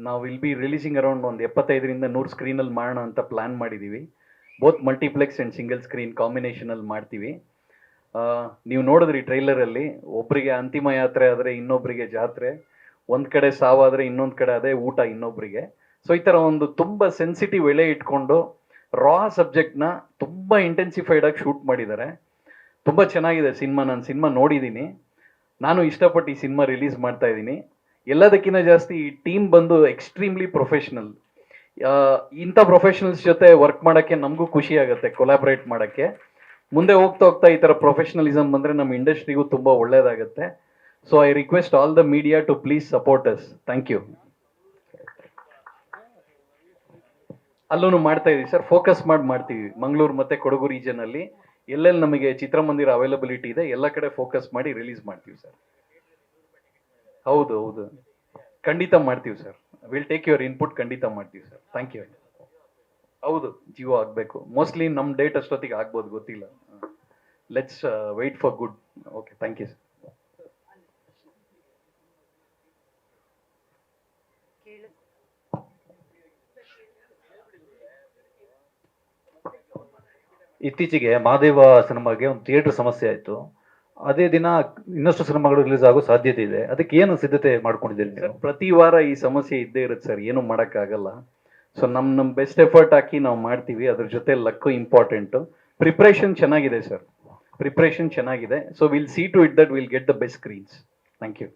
ನಾವು will be releasing around ಒಂದು 75ರಿಂದ 100 ಸ್ಕ್ರೀನಲ್ಲಿ ಮಾಡೋಣ ಅಂತ ಪ್ಲಾನ್ ಮಾಡಿದ್ದೀವಿ. Both multiplex and single screen ಕಾಂಬಿನೇಷನಲ್ಲಿ ಮಾಡ್ತೀವಿ. ನೀವು ನೋಡಿದ್ರಿ ಟ್ರೈಲರಲ್ಲಿ, ಒಬ್ಬರಿಗೆ ಅಂತಿಮ ಯಾತ್ರೆ ಆದರೆ ಇನ್ನೊಬ್ಬರಿಗೆ ಜಾತ್ರೆ, ಒಂದು ಕಡೆ ಸಾವಾದರೆ ಇನ್ನೊಂದು ಕಡೆ ಅದೇ ಊಟ ಇನ್ನೊಬ್ಬರಿಗೆ. ಸೊ ಈ ಥರ ಒಂದು ತುಂಬ ಸೆನ್ಸಿಟಿವ್ ಎಳೆ ಇಟ್ಕೊಂಡು ರಾ ಸಬ್ಜೆಕ್ಟ್ನ ತುಂಬ ಇಂಟೆನ್ಸಿಫೈಡ್ ಆಗಿ ಶೂಟ್ ಮಾಡಿದ್ದಾರೆ. ತುಂಬ ಚೆನ್ನಾಗಿದೆ ಸಿನಿಮಾ. ನಾನು ಸಿನಿಮಾ ನೋಡಿದ್ದೀನಿ. ನಾನು ಇಷ್ಟಪಟ್ಟು ಈ ಸಿನಿಮಾ ರಿಲೀಸ್ ಮಾಡ್ತಾ ಇದ್ದೀನಿ. ಎಲ್ಲದಕ್ಕಿಂತ ಜಾಸ್ತಿ ಈ ಟೀಮ್ ಬಂದು ಎಕ್ಸ್ಟ್ರೀಮ್ಲಿ ಪ್ರೊಫೆಷ್ನಲ್. ಇಂಥ ಪ್ರೊಫೆಷನಲ್ಸ್ ಜೊತೆ ವರ್ಕ್ ಮಾಡೋಕ್ಕೆ ನಮಗೂ ಖುಷಿ ಆಗುತ್ತೆ, ಕೊಲಾಬ್ರೇಟ್ ಮಾಡೋಕ್ಕೆ. ಮುಂದೆ ಹೋಗ್ತಾ ಹೋಗ್ತಾ ಈ ಥರ ಪ್ರೊಫೆಷನಲಿಸಮ್ ಬಂದರೆ ನಮ್ಮ ಇಂಡಸ್ಟ್ರಿಗೂ ತುಂಬ ಒಳ್ಳೆಯದಾಗುತ್ತೆ. So I request all the media to please support us. Thank you. ಅಲ್ಲೂ ಮಾಡ್ತಾ ಇದೀವಿ ಸರ್, ಫೋಕಸ್ ಮಾಡ್ತೀವಿ. ಮಂಗಳೂರು ಮತ್ತು ಕೊಡಗು ರೀಜನಲ್ಲಿ ಎಲ್ಲೆಲ್ಲಿ ನಮಗೆ ಚಿತ್ರಮಂದಿರ ಅವೈಲಬಿಲಿಟಿ ಇದೆ ಎಲ್ಲ ಕಡೆ ಫೋಕಸ್ ಮಾಡಿ ರಿಲೀಸ್ ಮಾಡ್ತೀವಿ ಸರ್. ಹೌದು, ಖಂಡಿತ ಮಾಡ್ತೀವಿ sir. Will take your input, ಖಂಡಿತ ಮಾಡ್ತೀವಿ ಸರ್. Thank you. ಹೌದು, ಜಿಯೋ ಆಗಬೇಕು. ಮೋಸ್ಟ್ಲಿ ನಮ್ಮ ಡೇಟ್ ಅಷ್ಟೊತ್ತಿಗೆ ಆಗ್ಬೋದು, ಗೊತ್ತಿಲ್ಲ. Let's wait for good. Okay, thank you sir. ಇತ್ತೀಚೆಗೆ ಮಹಾದೇವ ಸಿನಿಮಾಗೆ ಒಂದು ಥಿಯೇಟರ್ ಸಮಸ್ಯೆ ಆಯಿತು. ಅದೇ ದಿನ ಇನ್ನಷ್ಟು ಸಿನಿಮಾಗಳು ರಿಲೀಸ್ ಆಗೋ ಸಾಧ್ಯತೆ ಇದೆ. ಅದಕ್ಕೆ ಏನು ಸಿದ್ಧತೆ ಮಾಡ್ಕೊಂಡಿದ್ದೀರಿ ನೀವು? ಪ್ರತಿ ವಾರ ಈ ಸಮಸ್ಯೆ ಇದ್ದೇ ಇರುತ್ತೆ ಸರ್, ಏನು ಮಾಡೋಕ್ಕಾಗಲ್ಲ. ಸೊ ನಮ್ಮ ಬೆಸ್ಟ್ ಎಫರ್ಟ್ ಹಾಕಿ ನಾವು ಮಾಡ್ತೀವಿ. ಅದ್ರ ಜೊತೆ ಲಕ್ಕು ಇಂಪಾರ್ಟೆಂಟು. ಪ್ರಿಪ್ರೇಷನ್ ಚೆನ್ನಾಗಿದೆ ಸರ್, ಪ್ರಿಪ್ರೇಷನ್ ಚೆನ್ನಾಗಿದೆ. So will see to it that will get the best screens. Thank you.